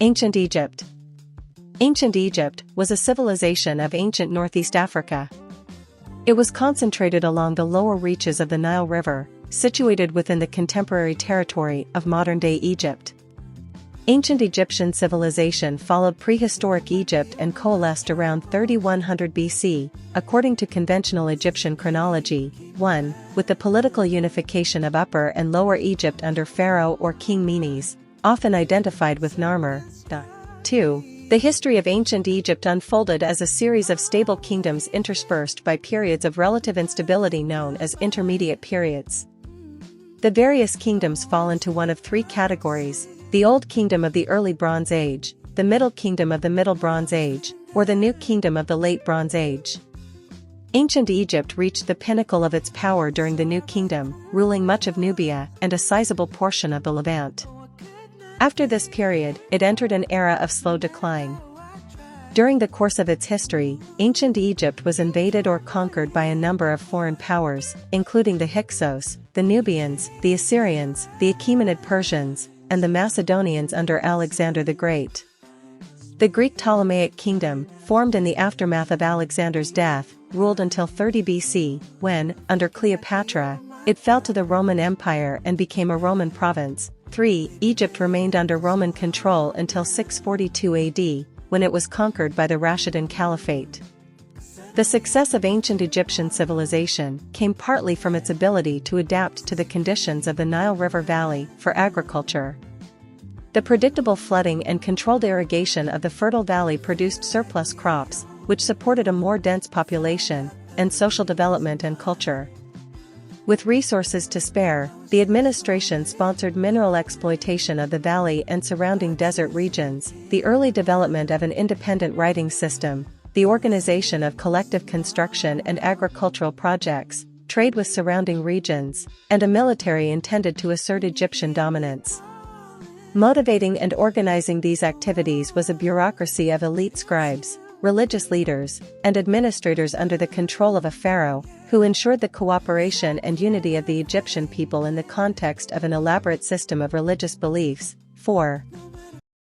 Ancient Egypt. Ancient Egypt was a civilization of ancient Northeast Africa. It was concentrated along the lower reaches of the Nile River, situated within the contemporary territory of modern-day Egypt. Ancient Egyptian civilization followed prehistoric Egypt and coalesced around 3100 BC, according to conventional Egyptian chronology. 1. With the political unification of Upper and Lower Egypt under Pharaoh or King Menes, often identified with Narmer. 2. The history of ancient Egypt unfolded as a series of stable kingdoms interspersed by periods of relative instability known as intermediate periods. The various kingdoms fall into one of three categories: the Old Kingdom of the Early Bronze Age, the Middle Kingdom of the Middle Bronze Age, or the New Kingdom of the Late Bronze Age. Ancient Egypt reached the pinnacle of its power during the New Kingdom, ruling much of Nubia and a sizable portion of the Levant. After this period, it entered an era of slow decline. During the course of its history, ancient Egypt was invaded or conquered by a number of foreign powers, including the Hyksos, the Nubians, the Assyrians, the Achaemenid Persians, and the Macedonians under Alexander the Great. The Greek Ptolemaic kingdom, formed in the aftermath of Alexander's death, ruled until 30 BC, when, under Cleopatra, it fell to the Roman Empire and became a Roman province. 3. Egypt remained under Roman control until 642 AD, when it was conquered by the Rashidun Caliphate. The success of ancient Egyptian civilization came partly from its ability to adapt to the conditions of the Nile River Valley for agriculture. The predictable flooding and controlled irrigation of the fertile valley produced surplus crops, which supported a more dense population, and social development and culture. With resources to spare, the administration sponsored mineral exploitation of the valley and surrounding desert regions, the early development of an independent writing system, the organization of collective construction and agricultural projects, trade with surrounding regions, and a military intended to assert Egyptian dominance. Motivating and organizing these activities was a bureaucracy of elite scribes, religious leaders, and administrators under the control of a pharaoh, who ensured the cooperation and unity of the Egyptian people in the context of an elaborate system of religious beliefs. 4.